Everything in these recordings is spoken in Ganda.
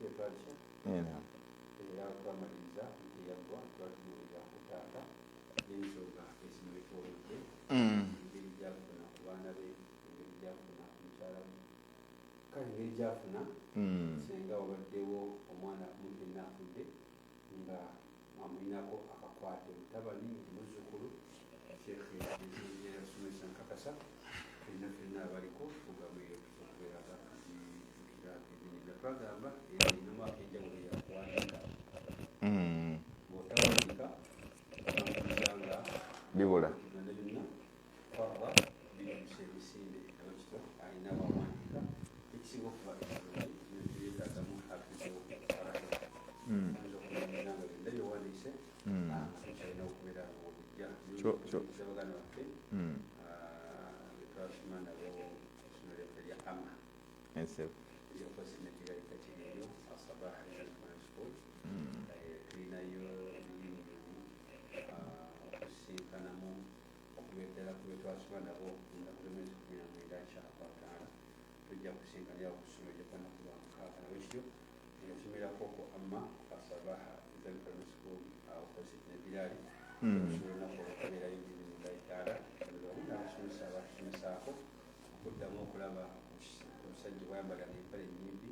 Era twamaliriza eyaggwa twatunuulira ku taata n'ensonga esima etwolodde engeri gyafuna ku baana be, engeri gyafuna ku mukyala we, kale engeri gyafuna singa wabaddewo omwana mugenna afudde nga amulinako akakwate mutabani muzzukulu sheekhe yasomesa nkakasa fenna abaliko tugambe okubeeraga tujjukira ebintu nga twagamba erina mwaka enjawulo yakuwandiika ng'otawandiika nga bibula byonna byonna kwaba biruse emisinde abakito alina wawandiika ekisinga okuba ekirungi byetaagamu hafizewo araka ayinza okulemera nga byonna byewandiise tukyalina okubeera ng'obujja baganda baffe betwasoma nabo essomero lyaffe lya ama yakosinetigalika kiriyo asabaha school tulinayo okusinkanamu okubeddala ku betwasoma nabo nakulemezi kumina mwenda nkyakwattaala tujja kusinkanira ku ssomero lyakwana kuba mukaaga nawe kityo yasomerako ku ama asabaha primary school opposite nebirali okusobolaku okubeerayo mwenda etaala n'abasomesa abatusomesaako okuddamu okulaba omusajja bwayambala n'empale ennyimpi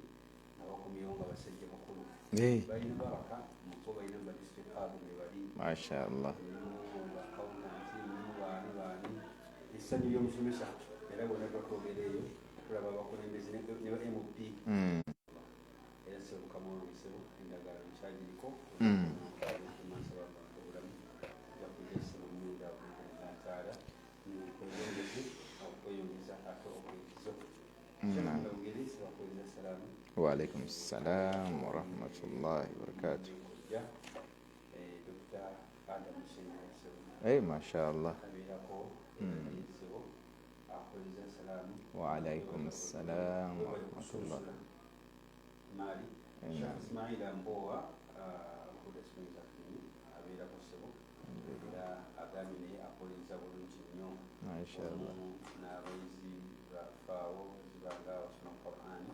abakomyewo nga basajja bakulu balina babaka muko balina mu badistrict hub ne bali mashallah accountanti baani baani essanyu ly'omusomesa era bonna twatwogereeyo tulaba abakulembeze ne ba mp era sebukamwongesebo endagala nkyagiriko obulamu jakujasima munda nataala kweyongezi okweyongeza ate okwekizo ugeri sebakweza salaamu waalaikum salam warahmatullahi wabarakatuh Dr. Adam Singh mashallah abeerako ekizibu akweza salaamu waalaikum salam warahmatullah Mali Ismail Mbowa kudasimiza kini abeerako sebo era agambye naye akoleza bulungi nnyo mashallah n'abayizi bafaawo zibanga basoma Qur'ani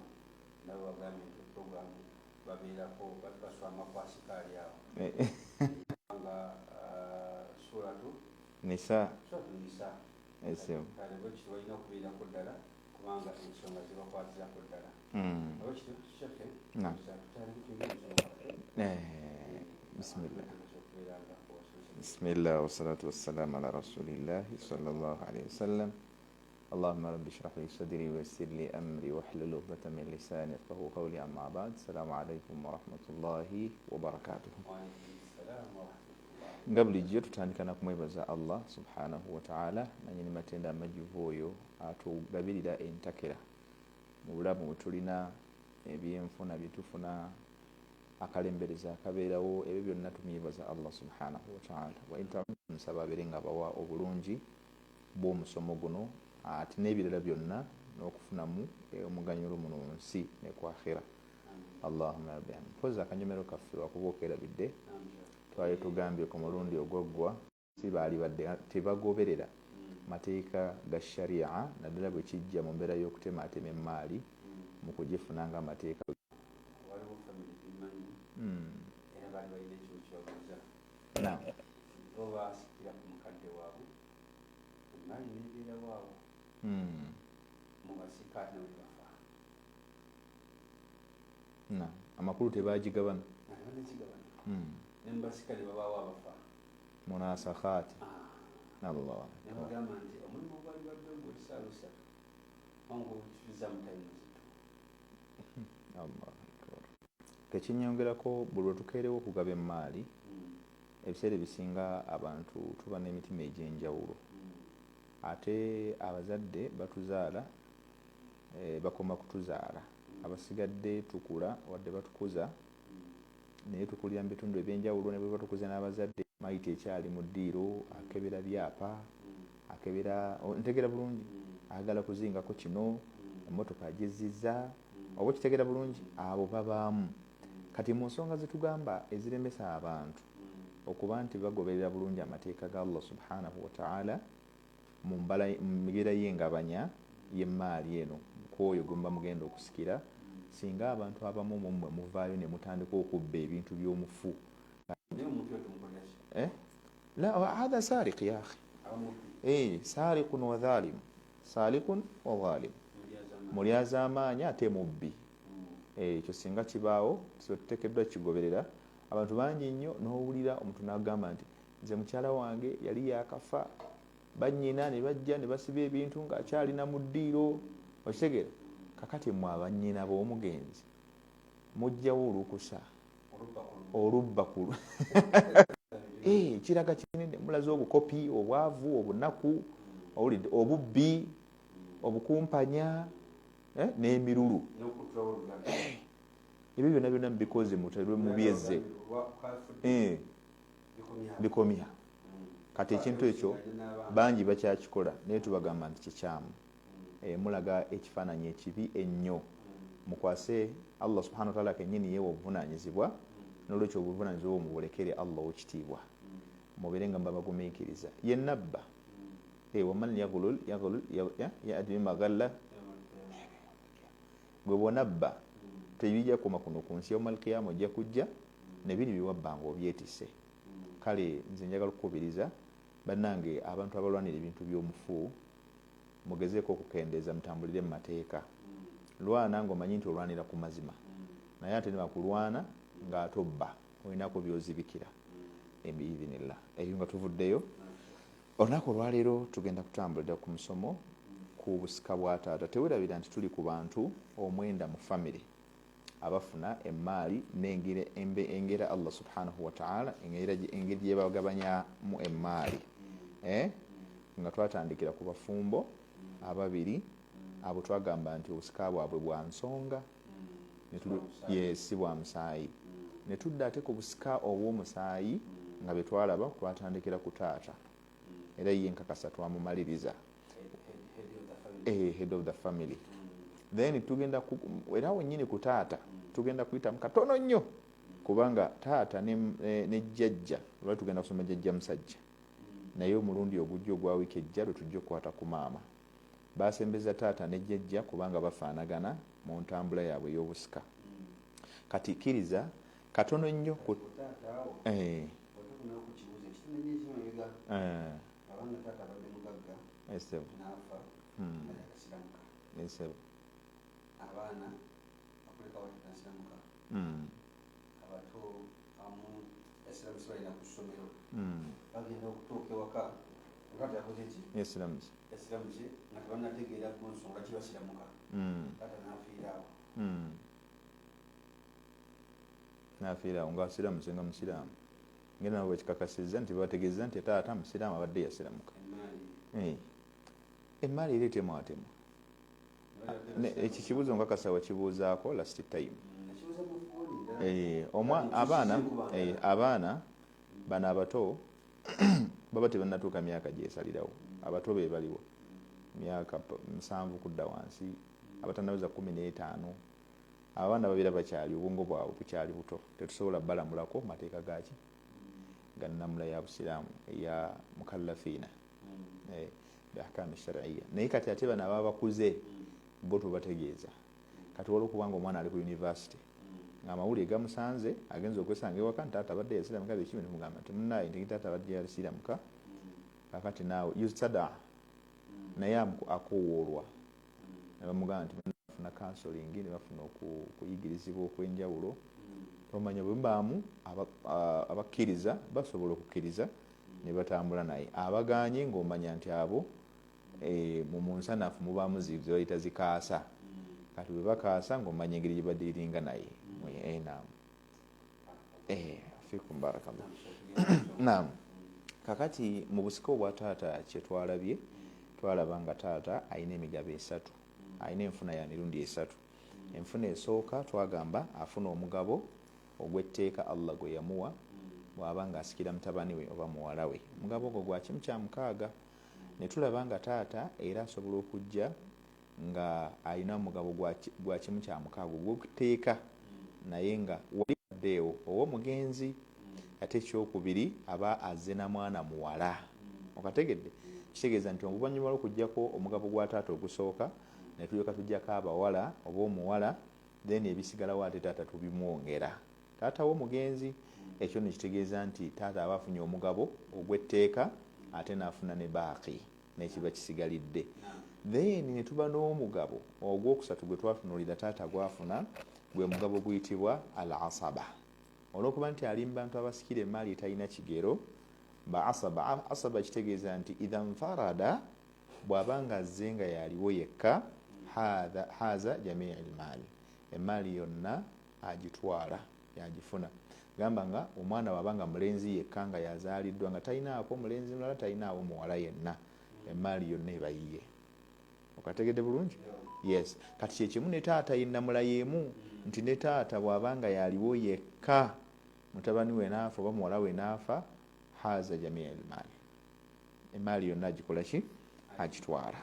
nabo bagambye nti programu babeerako basoma kwasikaali awo nga suratu nisa kale bwe kityo balina okubeerako ddala kubanga ensonga zibakwatizako ddala abo kityo kishaffe bismillah wassalatu wassalamu ala rasulillahi sallallahu alaihi wasallam اللهم رب اشرح لي صدري ويسر لي امري واحلل عقدة من لساني يفقهوا قولي اما بعد السلام عليكم ورحمة الله وبركاته nga bulijjo tutandika na kumwebaza Allah subhanahu wa ta'ala nanyini matenda amajjuvu oyo atugabirira entakera mu bulamu bwetulina ebyenfuna byetufuna akalembereza akabeerawo ebyo byonna tumwebaza Allah subhanahu wa ta'ala nsaba abeere nga bawa obulungi bw'omusomo guno ate n'ebirala byonna n'okufunamu omuganyulo muno mu nsi ne ku akhira Allahumma rabbi mpoza akanyomero kaffe wakuba okerabidde twali tugambye ku mulundi ogwaggwa si baali badde tebagoberera mateeka ga sharia naddala bwe kijja mu mbeera y'okutemaatema emmaali mu kugifuna nga amateeka waliwo family imanyi era baali balina ekyo kyobuuza bo baasikira ku mukadde waabwe emmaali nebeera waabwe mu basika ate nawe bafa amakulu tebagigabana banekigabana nembasikale babaawo abafa munasakhaati Allah nebagamba nti omulimu gwali wadde ogwesaalusa wange okituliza mutayimu zito Allah kekinyongerako buli lwetukeerewo okugaba emmaali ebiseera ebisinga abantu tuba n'emitima egy'enjawulo ate abazadde batuzaala bakoma kutuzaala abasigadde tukula wadde batukuza naye tukulira mu bitundu ebyenjawulo ne bwe batukuze n'abazadde mayita ekyali mu ddiiro akebera byapa akebera ntegera bulungi agala kuzingako kino emmotoka agezizza oba kitegera bulungi abo babaamu kati mu nsonga zetugamba eziremesa abantu okuba nti bagoberera bulungi amateeka ga Allah subhanahu wa ta'ala mu mbeera y'engabanya y'emmaali eno kwoyo gwe muba mugenda okusikira singa abantu abamu mumwe muvaayo ne mutandika okubba ebintu by'omufu la hadha sariq ya akhi sariqun wa dhalim sariqun wa dhalim mulyaza amaanyi ate mubbi ekyo singa kibaawo tuteekeddwa kigoberera abantu bangi nnyo n'owulira omuntu n'agamba nti nze mukyala wange yali yakafa bannyina ne bajja ne basiba ebintu ng'akyalina mu ddiiro okitegeera kakati mmwe abannyina b'omugenzi mujjawo olukusa olubba ku kiraga kinene mulaze obukopi obwavu obunaku obubbi obukumpanya n'emirulu ebyo byonna byonna mubikoze mubyezze bikomya kati ekintu ekyo bangi bakyakikola naye tubagamba nti kikyamu mulaga ekifaananyi ekibi ennyo mukwase Allah subhanahu wa ta'ala kennyini yewe obuvunanyizibwa n'olwekyo obuvunanyizibwa obwo mubulekere Allah ekitiibwa mubeere nga babagumiikiriza yennabba waman yaghlul ya'ti bimagalla gwe bwonabba tebijja koma kuno ku nsi yawmal qiyama ojja kujja nebiri biwabba nga obyetise kale nze njagala okukubiriza bannange abantu abalwanira ebintu by'omufu mugezeeko okukendeeza mutambulire mu mateeka lwana ng'omanyi nti olwanira ku mazima naye ate ne bakulwana ng'atobba olinako byozibikira biidhinillah ebyo nga tuvuddeyo olunaku olwaleero tugenda kutambulira ku musomo ku busika bwa taata tewerabira nti tuli ku bantu omwenda mu famire abafuna emmaali n'engera Allah subhanahu wa ta'ala engeri gye bagabanyamu emmaali nga twatandikira ku bafumbo ababiri abo twagamba nti obusika bwabwe bwa nsonga si bwa musaayi ne tudda ate ku busika obw'omusaayi nga bwe twalaba twatandikira ku taata era ye nkakasa twamumaliriza head of the family then tugenda era wennyini ku taata tugenda kuyitamu katono nnyo kubanga taata ne jjajja lwali tugenda kusoma jjajja musajja naye omulundi ogujja ogwa wiiki ejja lwe tujja okukwata ku maama basembeza taata ne jjajja kubanga bafaanagana mu ntambula yaabwe ey'obusika kati kkiriza katono nnyo ku abaana bakuleka batasiramuka abato amu esiramusi balina ku ssomero bagenda okutuuka ewaka nga takoze ki esiramusi nga tebanategeera ku nsonga kibasiramuka kata nafiiraawo nafiiraawo ngaasiramusi nga musiraamu ngenda nabo bekikakasizza nti babategeeza nti taata musiraamu abadde yasiramuka emmaali ereetemu atemu ekikibuzo nkakasa wakibuuzaako last time abaana bano abato baba tebannatuuka myaka gyesalirawo abato be baliwo myaka 7 kudda wansi abatannaweza 15 abaana babeera bakyali obwongo bwabwe bukyali buto tetusobola balamulako mateeka gaki gannamula ya busiraamu eya mukallafiina biahkaamu shar'iyya naye kati ate bano ababa bakuze bo tubategeeza kati olwokubanga omwana ali ku university ng'amawulire gamusanze agenza okwesanga ewaka nti taata abadde yasiramuka ekimi nemugamba nti munnaye nti taata abadde yasiramuka kakati naawe yustada naye akoowoolwa ne bamugamba nti bafuna counseling ne bafuna okuyigirizibwa okw'enjawulo omanya bwe mubaamu abakkiriza basobola okukkiriza ne batambula naye abaganye ng'omanya nti abo mu nsanafu mubaamu zibayita zikaasa kati bwe bakaasa ng'omanya engeri gye badiiringa naye naamu fikum barakallah naamu kakati mu busika obwa taata kye twalabye twalaba nga taata alina emigabo 3 alina enfuna ya mirundi 3 enfuna esooka twagamba afuna omugabo ogw'etteeka Allah gwe yamuwa bw'aba nga asikira mutabani we oba muwala we omugabo ogwo gwa kimu kya 6 ne tulaba nga taata era asobola okujja nga alina omugabo gwa kimu kya 6 gw'okutteeka naye nga walibaddeewo ow'omugenzi ate ekyokubiri aba azze na mwana muwala okategedde kitegeeza nti oluvannyuma lw'okuggyako omugabo gwa taata ogusooka ne tulyoka tujjako abawala oba omuwala then ebisigalawo ate taata tubimwongera. Taata w'omugenzi ekyo nekitegeeza nti taata aba afunye omugabo ogw'etteeka ate n'afuna ne baaki n'ekiba kisigalidde. Then ne tuba n'omugabo ogwokusatu gwe twatunulira taata gwafuna gwe mugabo guyitibwa al asaba. Olw'okuba nti ali mu bantu abasikira emaali etalina kigero, ba asaba. Asaba kitegeeza nti idha nfarada, bw'abanga azze nga yaliwo yekka, haza jamii almaali, emaali yonna agitwala yagifuna. Gamba nga omwana wabanga mulenzi yekka nga yazaaliddwa nga talinaako mulenzi mulala, talinaawo muwala yenna, emaali yonna eba yiye. Okategedde bulungi? Yes. Kati kyekimu ne taata yennamula yeemu nti ne taata bw'abanga yaliwo yekka, mutabani we naafa oba muwala we naafa, haza jamii almaali, emaali yonna agikola ki? Agitwala.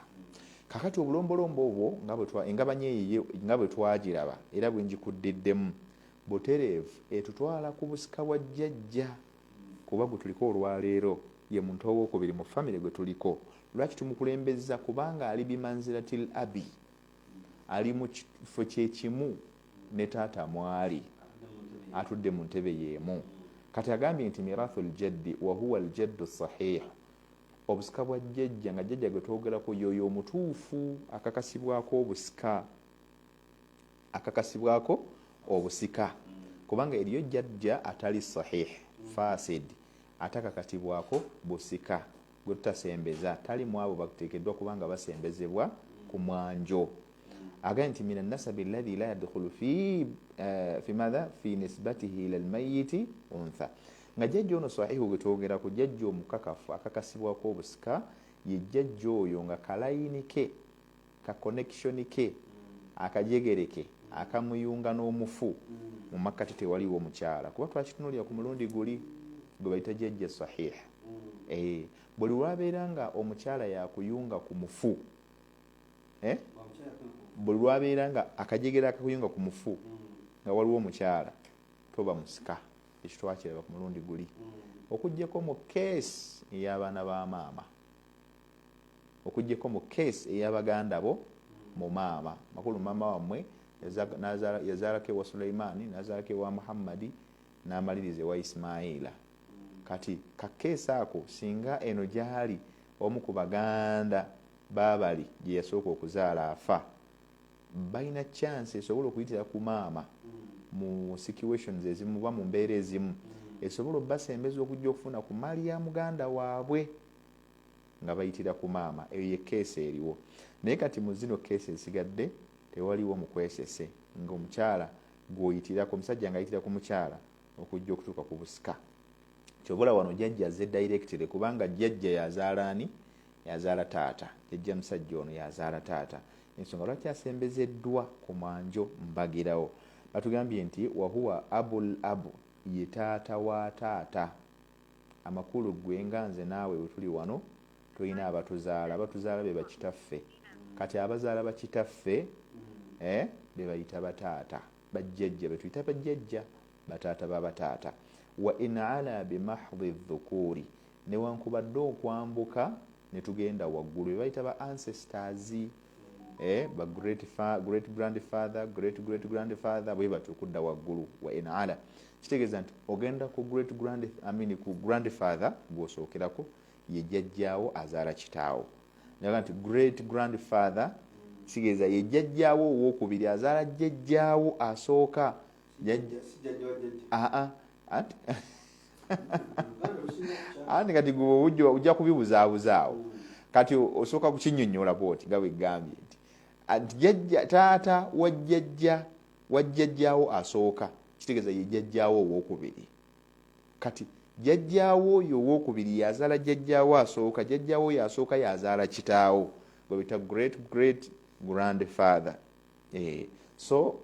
Kakati obulombolombo obwo engabanya eyo nga bwe twagiraba era bwe njikuddiddemu butereevu etutwala ku busika bwa jjajja, kuba gwe tuliko olwaleero ye muntu owookubiri mu famire gwe tuliko. Lwaki tumukulembeza? Kubanga ali bimanziratil abi, ali mu kifo kyekimu ne taata mwali, atudde mu ntebe yeemu. Kati agambye nti mirathul jaddi wa huwa al jaddu sahih, obusika bwa jjajja nga jjajja gwe twogerako yoyo omutuufu, akakasibwako obusika, akakasibwako obusika. Kubanga eriyo jjajja atali sahih fasid, atakakasibwako busika gwe tutasembeza, tali mu abo bateekeddwa kubanga basembezebwa ku mwanjo. Agambye nti min annasabi alladhi la yadkhulu fi madha fi nisbatihi ila almayyiti untha, nga jjajja ono sahihu gwe twogera ku jjajja omukakafu akakasibwako obusika ye jjajja oyo nga kalayini ke, ka connection ke, akajegereke akamuyunga n'omufu mu makkati tewaliwo mukyala. Kuba twakitunulira ku mulundi guli gwe bayita jjajja sahih. Buli lwabeera nga omukyala yakuyunga ku mufu, buli lwabeera nga akajegera akakuyunga ku mufu nga waliwo omukyala, toba musika. Ekyo twakiraba ku mulundi guli, okuggyeko mu keesi ey'abaana ba maama, okuggyeko mu keesi ey'abaganda bo mu maama makulu. Maama wammwe yazaalako ewa Sulaimaani, nazaalako ewa Muhammadi, n'amaliriza ewa Ismaila. Kati kakeesi ako singa eno gyali omu ku baganda baabali gye yasooka okuzaala afa, balina chance esobola okuyitira ku maama mu situations ezimu ba mu mbeera ezimu, esobola obbasembeza okujja okufuna ku maali ya muganda waabwe nga bayitira ku maama. Eyo ye keesi eriwo. Naye kati mu zino keesi esigadde tewaliwo mukwesese nga omukyala gw'oyitirako, omusajja ng'ayitira ku mukyala okujja okutuuka ku busika. Kyobola wano jjajja azze directly, kubanga jjajja yazaala ani? Yazaala taata. Jjajja musajja ono yazaala taata. Ensonga lwaki asembezeddwa ku mwanjo mbagirawo, batugambye nti wahuwa abul abu, ye taata wa taata. Amakulu gwe nga nze naawe bwe tuli wano tulina abatuzaala, abatuzaala be bakitaffe. Kati abazaala bakitaffe be bayita bataata, bajjajja be tuyita bajjajja, bataata b'abataata. Wa in ala bimahdhi dhukuri, newankubadde okwambuka ne tugenda waggulu be bayita ba ancestors, ba great grandfather, great grandfather, bwe batyo okudda waggulu. Wa in ala kitegeeza nti ogenda ku ku grandfather gw'osookerako ye jjajjaawo azaala kitaawo. Naga nti great grandfather kitegeeza ye jjajjaawo owookubiri azaala jjajjaawo asooka. Anti kati gwe ojja kubibuzaabuzaawo. Kati osooka kukinnyonnyola bwoti nga bwe gambye nti jjajja taata wajjajjaawo asooka, kitegeeza ye jjajjaawo owookubiri. Kati jjajjaawo oyo owookubiri yazaala jjajjaawo asooka, jjajjaawo oyo asooka yazaala kitaawo, gwe bita great grandfather. So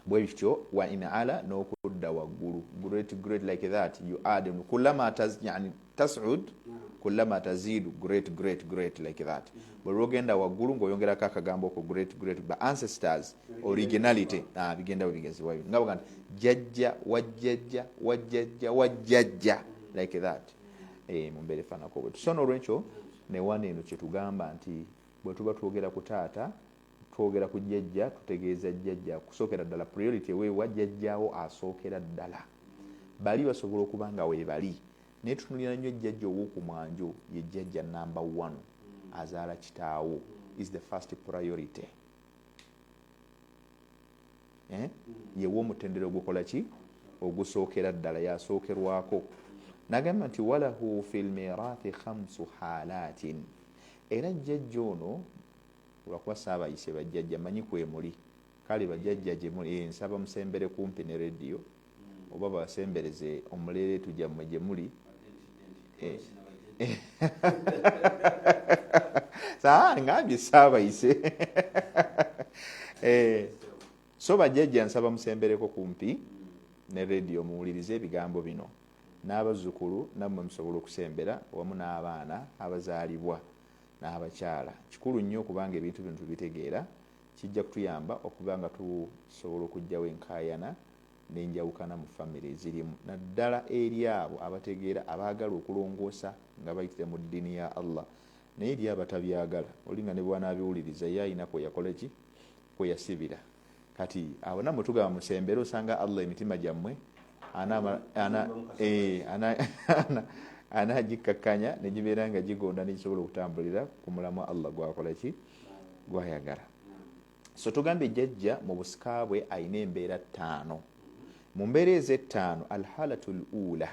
bwe bityo wa in ala n'okudda waggulu, great like that, you add kullama tas'ud kullama tazidu great like that. Bwe lwogenda waggulu ng'oyongerako akagambo ko great ba ancestors originality bigenda bigezebwayo nga bwagamba jjajja wajjajja like that. Mu mbeera efaanako bwe so n'olwekyo ne wana eno kye tugamba nti bwe tuba twogera ku taata twogera ku jjajja tutegeeza jjajja kusookera ddala priority weewa jjajjaawo asookera ddala bali basobola okuba nga weebali naye tutunulira nnyo jjajja ow'okumwanjo ye jjajja number 1 azaala kitaawo is the first priority yewa omutendera ogukola ki ogusookera ddala yasookerwako nagamba nti walahu fi lmirathi 5 halatin era jjajja ono lwakuba saabayise bajjajja manyi kwemuli kale bajjajja gyemuli nsaba musembere kumpi ne rediyo oba basembereze omuleeretu gyammwe gye muli ngambye saabayise so bajjajja nsaba musembereko kumpi ne rediyo muwulirize ebigambo bino n'abazzukulu nammwe musobola okusembera wamu n'abaana abazaalibwa n'abakyala kikulu nnyo okubanga ebintu bino tubitegeera kijja kutuyamba okuba nga tusobola okugyawo enkaayana n'enjawukana mu famire ezirimu naddala eri abo abategeera abaagala okulongoosa nga bayitira mu ddiini ya Allah naye eri abatabyagala olinga ne bwanaabiwuliriza ye ayina kweyakola ki kweyasibira kati abo namwe tugaba musembere osanga Allah emitima gyammwe anagikkakkanya negibeera nga gigonda negisobola okutambulira ku mulamwa Allah gwakola ki gwayagala. So tugambye jjajja mu busika bwe ayina embeera 5 mu mbeera ezo 5 alhalatu lula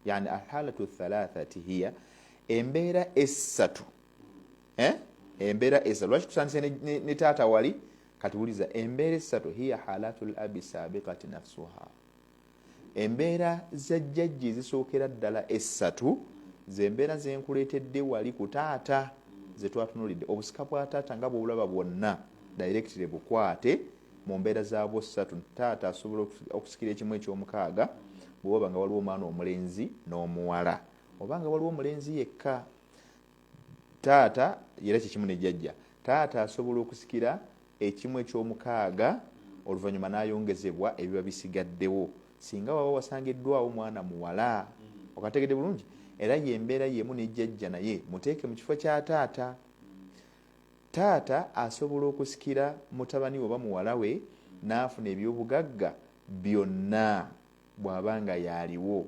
yani alhalatu thalathati hiya embeera 3 embeera 3 lwaki tusandise ne taata wali katubuliza embeera 3 hiya halatu labi sabiqati nafsuha embeera za jjajja ezisookera ddala 3 zembeera zenkuleetedde wali ku taata zetwatunulidde obusika bwa taata nga bwobulaba bwonna directly bukwate mu mbeera zaabwo 3 taata asobola okusikira ekimu eky'omukaaga bw'oba nga waliwo omwana omulenzi n'omuwala oba nga waliwo omulenzi yekka taata era kikimu ne jjajja taata asobola okusikira ekimu eky'omukaaga oluvannyuma n'ayongezebwa ebiba bisigaddewo singa waba wasangiddwawo mwana muwala okategedde bulungi era yembeera yemu ne jjajja naye muteeke mu kifo kya taata taata asobola okusikira mutabani oba muwala we n'afuna ebyobugagga byonna bw'aba nga yaaliwo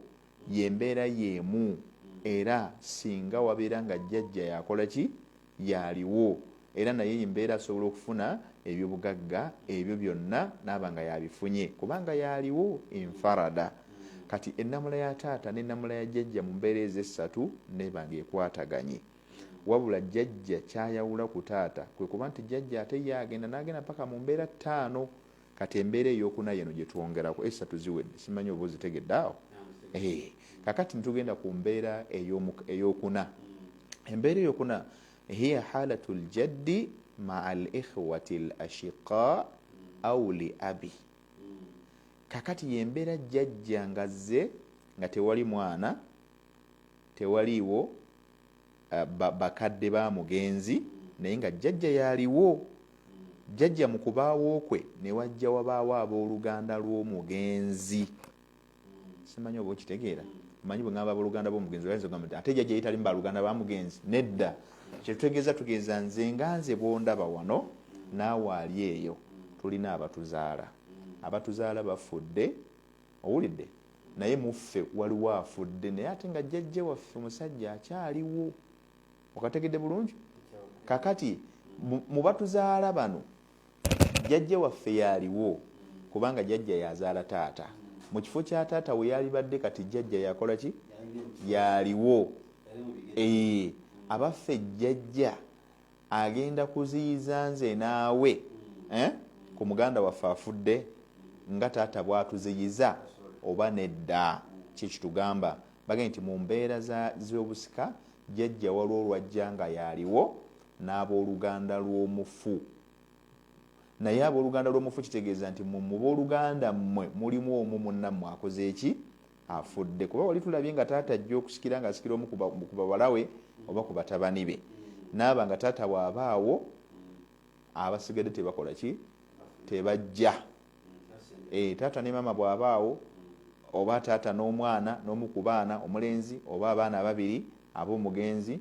yembeera yemu era singa wabeera nga jjajja yakola ki yaaliwo era naye yembeera asobola okufuna ebyobugagga ebyo byonna n'aba nga yabifunye kubanga yaaliwo enfarada kati ennamula ya taata n'ennamula ya jjajja mu mbeera ezo 3 neba ng'ekwataganye wabula jjajja kyayawula ku taata kwe kuba nti jjajja ate yagenda n'agenda paka mu mbeera 5 kati embeera ey'okuna yeno gye twongerako 3 ziwedde simanyi oba ozitegedde awo kakati nitugenda ku mbeera ey'okuna embeera ey'okuna hiya halatu ljaddi maa alikhwati lashiqa au li abi kakati yembeera jjajja ngazze nga tewali mwana tewaliiwo bakadde ba mugenzi naye nga jjajja yaaliwo jjajja mu kubaawo kwe ne wajja wabaawo abooluganda lw'omugenzi simanyi oba okitegeera manyi bwe ngamba abooluganda bw'omugenzi bayinza okugamba nti ate jjajja yitali mu baluganda ba mugenzi nedda kyetutegeeza tugeeza nze nga nze bw'ondaba wano naawe ali eyo tulina abatuzaala bafudde owulidde naye muffe waliwo afudde naye ate nga jjajja waffe omusajja akyaliwo okategedde bulungi kakati mu batuzaala bano jjajja waffe yaaliwo kubanga jjajja yazaala taata mu kifo kya taata we yalibadde kati jjajja yakola ki yaaliwo abaffe jjajja agenda kuziyiza nze naawe ku muganda waffe afudde nga taata bwatuziyiza oba nedda kyekitugamba bagenda nti mu mbeera z'obusika jjajja waliwo olwajja nga yaaliwo n'abooluganda lw'omufu naye abooluganda lw'omufu kitegeeza nti mu booluganda mmwe mulimu omu munnammwe akoze eki afudde kuba wali tulabye nga taata ajja okusikira nga asikira omu ku bawala we oba ku batabani be naaba nga taata waabaawo abasigadde tebakola ki tebajja taata ne maama bw'abaawo oba taata n'omwana n'omu ku baana omulenzi oba abaana ababiri ab'omugenzi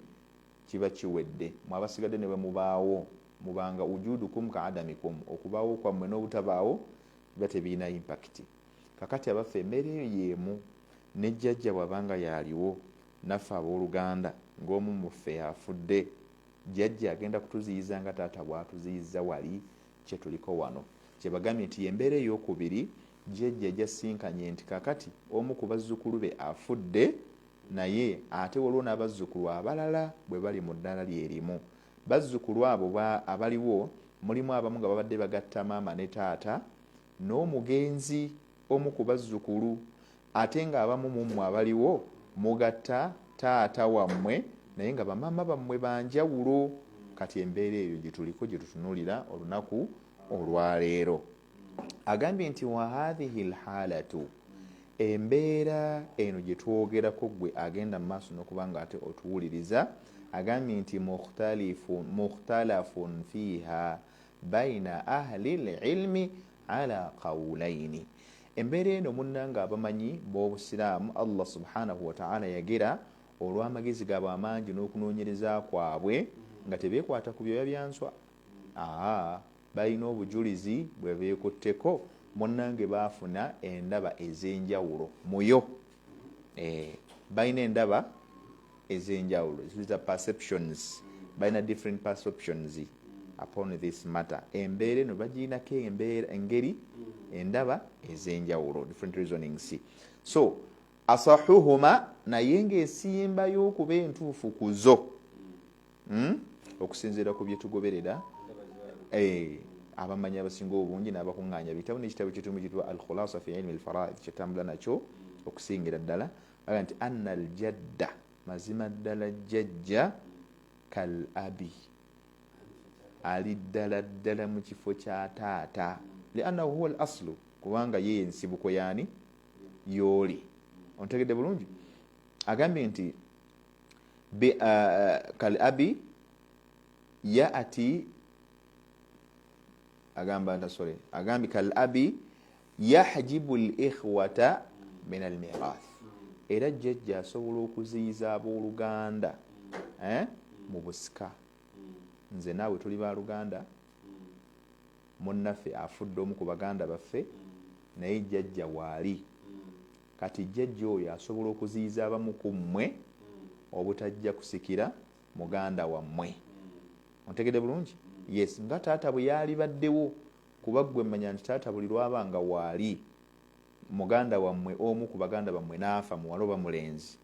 kiba kiwedde mu abasigadde ne bwe mubaawo mubanga wujudukum ka adamikum, okubaawo kwammwe n'obutabaawo biba tebiina impact. Kakati abaffe emmere eyo yeemu, ne jjajja bw'abanga yaaliwo, naffe abooluganda ng'omu muffe afudde, jjajja agenda kutuziyiza nga taata bw'atuziyiza wali kye tuliko wano. Kye bagambye nti embeera ey'okubiri jjajja jasinkanye nti kakati omu ku bazzukulu be afudde, naye ate waliwo n'abazzukulu abalala bwe bali mu ddala lyerimu. Bazzukulu abo abaliwo mulimu abamu nga babadde bagatta maama ne taata n'omugenzi omu ku bazzukulu, ate nga abamu mu mmwe abaliwo mugatta taata wammwe naye nga bamaama bammwe banjawulo. Kati embeera eyo gye tuliko gye tutunuulira olunaku olwaleero. Agambye nti wa hadhihi lhalatu, embeera eno gye twogerako gwe agenda mu maaso n'okuba nga ate otuwuliriza, agambye nti mukhtalafun fiha baina ahli lilmi ala qawlaini. Embeera eno munnanga abamanyi b'obusiraamu Allah subhanahu wa ta'ala yagera olw'amagezi gaabwe amangi n'okunoonyereza kwabwe nga tebeekwata ku byoya byanswa. Balina obujulizi bwe beekutteko, munnange baafuna endaba ez'enjawulo muyo. Balina endaba ez'enjawulo, ziyita perceptions, balina different perceptions upon this matter. Embeera eno bagirinako engeri endaba ez'enjawulo, different reasonings. So asahuhuma, naye ng'esimba y'okuba entuufu ku zo, okusinziira ku bye tugoberera abamanyi abasinga obungi n'abakuŋŋaanya bitabo n'ekitabo kyetumu kitwa al-khulasa fi ilmi al-fara'id kyetambula nakyo okusingira ddala, aga nti anna al-jadda, mazima ddala jjajja, kal abi, ali ddala mu kifo kya taata, liannahu huwa al-aslu, kubanga ye ensibuko yaani yooli. Ontegedde bulungi? Agambye nti kal abi yaati, agambye kal abi yahjibu al-ikhwata min al-mirath, era jjajja asobola okuziyiza abooluganda mu busika. Nze naawe tuli baaluganda, munnaffe afudde omu ku baganda baffe, naye jjajja waali. Kati jjajja oyo asobola okuziyiza abamu ku mmwe obutajja kusikira muganda wammwe. Ontegedde bulungi? Yes, nga taata bwe yaali baddewo, kuba ggwe mmanya nti taata buli lwabanga waali muganda wammwe omu ku baganda bammwe n'afa, muwala oba mulenzi,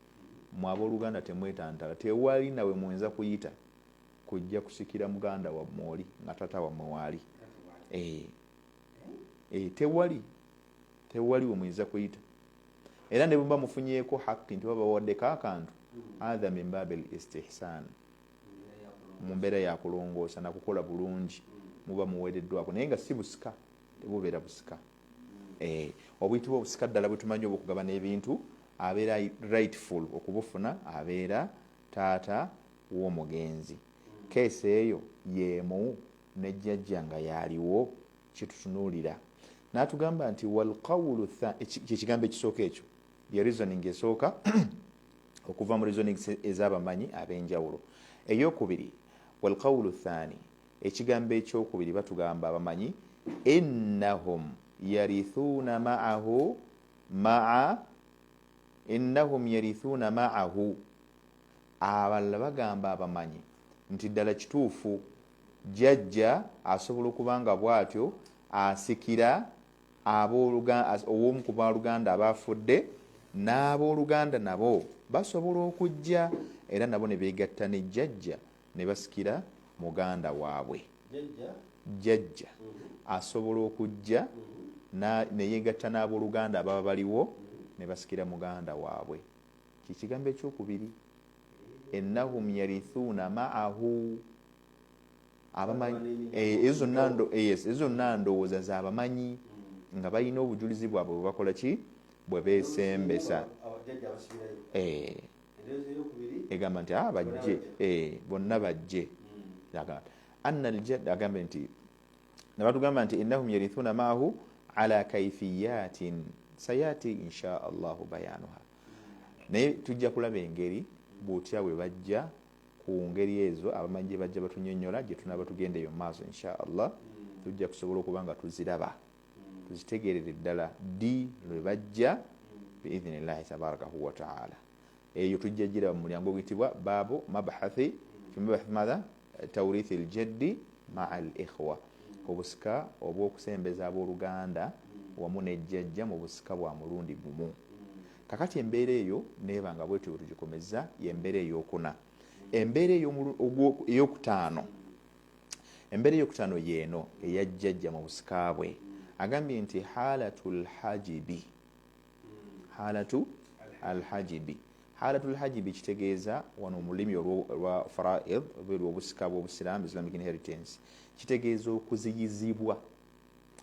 mu abooluganda temwetantala, tewali nawe mwenza kuyita kujja kusikira muganda wammwe oli nga taata wammwe waali. Tewali we mwenza kuyita. Era ne bwe mufunyeeko haki nti baba bawaddeko akantu, hadha min babil istihsan, mu mbeera yakulongoosa nakukola bulungi, muba muweereddwako, naye nga si busika, tebubeera busika. Obuyitibwa obusika ddala bwe tumanyi obw'okugabana ebintu, abeera rightful okubufuna abeera taata w'omugenzi. Keesi eyo yeemu ne jjajja nga yaaliwo, kitutunuulira. N'atugamba nti walqawulu kyekigambo ekisooka ekyo, ye reasoning esooka okuva mu reasoning ez'abamanyi ab'enjawulo. Eyokubiri, walqawulu thani, ekigambo ekyokubiri batugamba abamanyi, innahum yarithuuna ma'ahu, abalala bagamba abamanyi nti ddala kituufu jjajja asobola okubanga bw'atyo asikira owomu ku baaluganda abafudde, n'abooluganda nabo basobola okujja era nabo ne beegatta ne jjajja ne basikira muganda waabwe. Jjajja asobola okujja ne yeegatta n'abooluganda ababa baliwo ne basikira muganda waabwe. Kikigambo ekyokubiri, ennahum yarithuuna ma'ahu. Abamanyi ezo zonna ndowooza z'abamanyi nga balina obujulizi bwabwe bwe bakola ki, bwe beesembesa. Egamba nti bajje, bonna bajje. Agambe nti nabatugamba nti innahum yarithuuna ma'ahu ala kayfiyatin sayati insha allahu bayanuha. Naye tujja kulaba engeri bw'otya bwe bajja ku ngeri ezo abamanyi gye bajja batunyonnyola gye tunaaba tugenda eyo maaso insha allah tujja kusobola okuba nga tuziraba tuzitegerere ddala ddi lwe bajja biidhinillahi tabarakahu wataala. Eyo tujja giraba mu mulyango oguyitibwa baabu mabhathi madha tawrithi ljaddi maa al ikhwa, obusika obw'okusembeza abooluganda wamu nejjajja mu busika bwa mulundi gumu. Kakati embeera eyo neeba nga bwetyo tugikomeza y'embeera ey'okuna. Embeera ey'okutaano, embeera ey'okutaano yeeno eyajjajja mu busika bwe. Agambye nti halatul hajibi, halatu alhajibi. Halatul hajibi kitegeeza wano mu lulimi olwa faraid olw'obusika bw'obusiraamu, Islamic inheritance, kitegeeza okuziyizibwa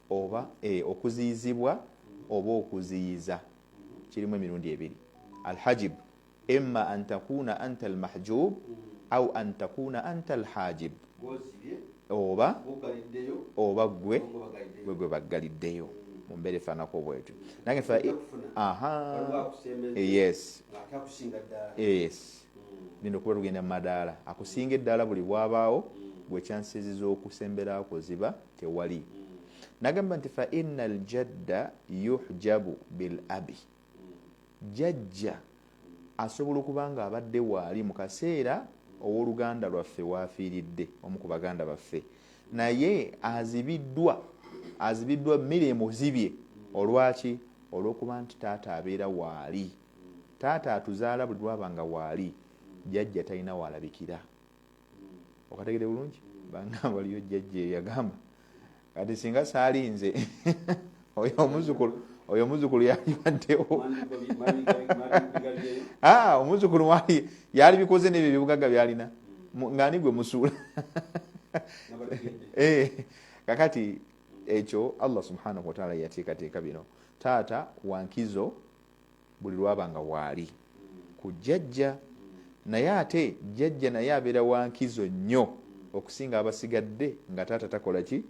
oba okuziyizibwa oba okuziyiza. Kirimu emirundi ebiri. Alhajib imma an takuna anta almahjub au an takuna anta alhajib, oba gwe baggaliddeyo mu mbeera efaanako bwetyo. Nange yes nina okuba tugenda mu madaala akusinga eddaala buli bwabaawo gwe kyansiziza okusembera kuziba tewali. Nagamba nti fa inna aljadda yuhjabu bil abi, jjajja asobola okuba nga abadde waali mu kaseera owooluganda lwaffe waafiiridde, omu ku baganda baffe, naye azibiddwa mmere emuzibye. Olwaki? Olw'okuba nti taata abeera waali. Taata atuzaala buli lwaba nga waali, jjajja talina waalabikira. Okategere bulungi? Bangamba waliyo jjajja eyagamba kati singa saalinze oyo omuzukulu yaliwaddewo. Omuzukulu wali yali bikoze n'ebyo ebyobugagga byalina ng'ani gwe musuula. Kakati ekyo Allah subhanahu wataala yateekateeka bino. Taata wankizo buli lwaba nga waali ku jjajja, naye ate jjajja naye abeera wankizo nnyo okusinga abasigadde nga taata takola ki?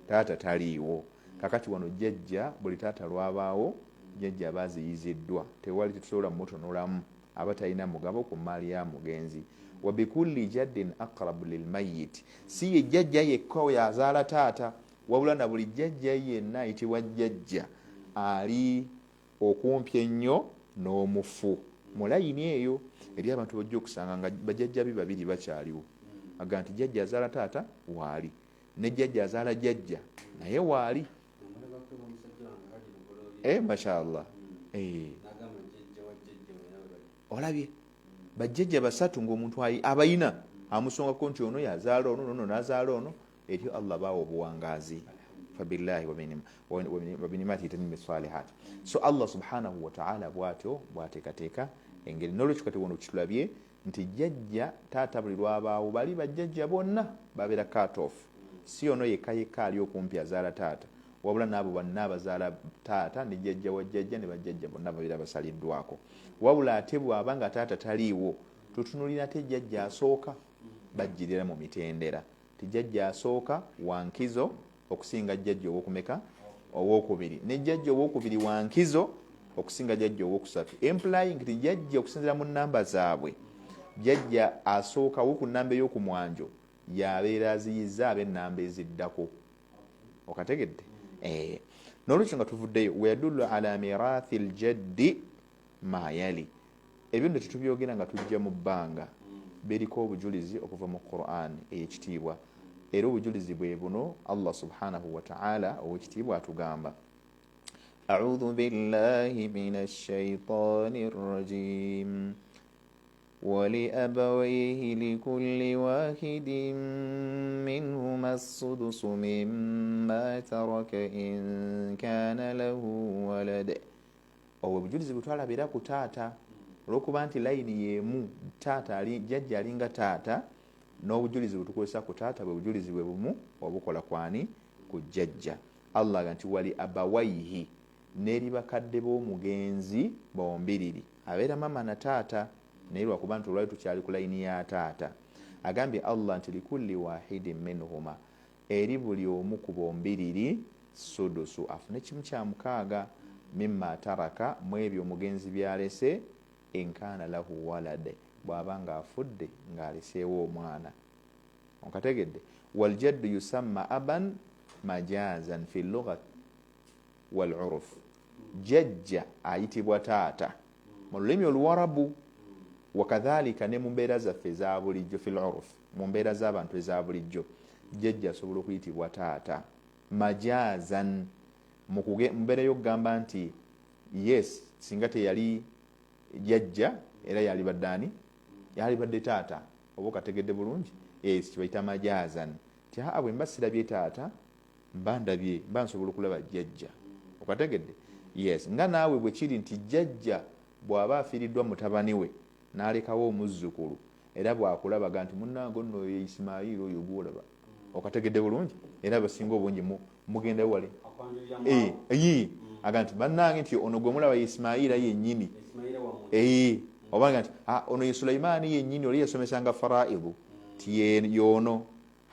Taata taliiwo. Kakati wano jjajja buli taata lwabaawo jjajja aba aziyiziddwa, tewali tetusobola mutonolamu, aba talina mugabo ku maali ya mugenzi. Wa bikulli jaddin aqrabu lilmayit, si ye jjajja yekka oyo azaala taata, wabula na buli jjajja yenna ayitibwa jjajja ali okumpi ennyo n'omufu. Mu layini eyo eri abantu bajja okusanga nga bajjajja be babiri bakyaliwo. Aga nti jjajja azaala taata waali, ne jjajja azaala jjajja naye waali. Mashallah. Olabye bajjajja basatu ng'omuntu abayina amusongako nti ono yazaala ono nono nazaala ono, etyo Allah baawa obuwangaazi. Fabillahi wa binimati tatimmu salihat. So Allah subhanahu wa ta'ala bwatyo bwateekateeka engeri. N'olwekyo kati wano kitulabye nti jjajja taata buli lwabaawo bali bajjajja bonna babeera cut off. Si ono yekka ali okumpi azaala taata, wabula n'abo bonna abazaala taata ne jjajja wa jjajja ne bajjajja bonna babeera basaliddwako. Wabula ate bw'aba nga taata taliiwo, tutunulira te jjajja asooka bajjirira mu mitendera. Ti jjajja asooka wankizo okusinga jjajja ow'okumeka? Ow'okubiri. Ne jjajja ow'okubiri wankizo okusinga jjajja ow'okusatu. Implying ti jjajja okusinzira mu nnamba zaabwe, jjajja asookawo ku nnamba ey'okumwanjo yabeera aziyizza ab'ennamba eziddako. Okategedde? N'olwekyo nga tuvuddeyo, weyadullu ala mirathi ljaddi ma yali. Ebyo nno tetubyogera nga tujja mu bbanga, biriko obujulizi okuva mu Qur'an ey'ekitiibwa. Era obujulizi bwe buno Allah subhanahu wa ta'ala ow'ekitiibwa atugamba, a'udhu billahi minash shaitanir rajim ولأبويه لكل واحد منهما السدس مما ترك إن كان له ولد. Obujulizi butwalabira ku taata olw'okuba nti layini y'emu, taata jjajja alinga taata, n'obujulizi butukozesa ku taata bwe bujulizi bwe bumu obukola kwani? Ku jjajja. Allah nti wali abawaihi, n'eri bakadde b'omugenzi bombiriri, abeera mama na taata, naye lwakuba nti olwali tukyali ku layini ya taata. Agambye Allah nti likulli wahidin minhuma, eri buli omu ku bombiriri sudusu, afune kimu kya mukaaga, mimma taraka, mu ebyo omugenzi byalese, in kaana lahu walad, bw'aba ng'afudde ng'aleseewo omwana. Onkategedde? Waljaddu yusamma aban majazan fi lughat wal uruf. Jjajja ayitibwa taata mu lulimi oluwarabu, wakadhalika ne mu mbeera zaffe eza bulijjo fil uruf, mu mbeera z'abantu eza bulijjo jjajja asobola okuyitibwa taata majazan, mu mbeera y'okugamba nti yes singa teyali jjajja era yalibadde ani, yalibadde taata. Oba okategedde bulungi? Yes, kibayita majazan. Ti bwe mba sirabye taata mba ndabye, mba nsobola okulaba jjajja. Okategedde? Yes, nga naawe bwe kiri nti jjajja bw'aba afiiriddwa mutabani we n'alekawo omuzzukulu, era bw'akulabaga nti munnange nno oyo Isimayiri oyo gw'olaba. Okategedde bulungi? Era basinga obungi mugenda wale aga nti bannange nti ono gwe mulaba Isimayira yennyini, oba nti ono ye Sulaimaani yennyini oli yasomesanga faraidu ti yono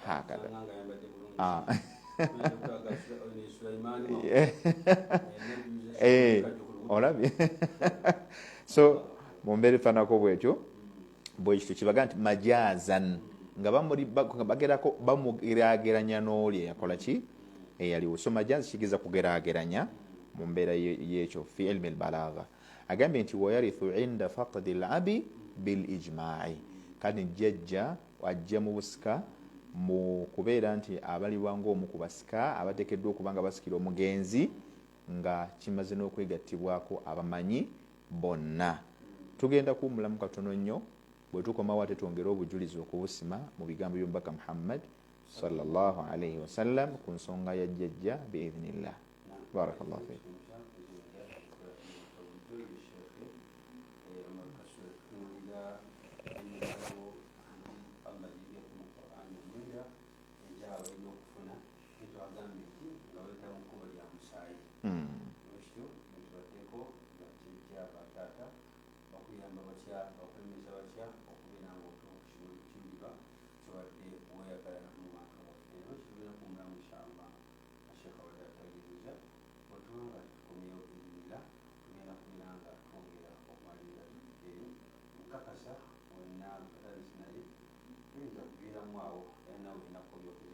hakada. Olabye? So mu mbeera efaanako bwekyo bwekityo kibaga nti majazan nga bagerako bamugeraageranya n'oli eyakola ki, eyaliwo. So majazi kigeza kugeraageranya mu mbeera y'ekyo fi ilmi albalagha. Agambye nti wayarithu inda faqdi alabi bilijmaai, kati jjajja ajja mu busika mu kubeera nti abalibwa ng'omu ku basika abateekeddwa okuba nga basikira omugenzi nga kimaze n'okwegattibwako abamanyi bonna. Tugenda kuwummulamu katono nnyo, bwe tukomawo ate twongere obujulizi okubusima mu bigambo by'omubaka Muhammad sallallahu alayhi wasallam ku nsonga ya jjajja biidhnillah. Barakallahu fiikum. Wow, and now we're not going to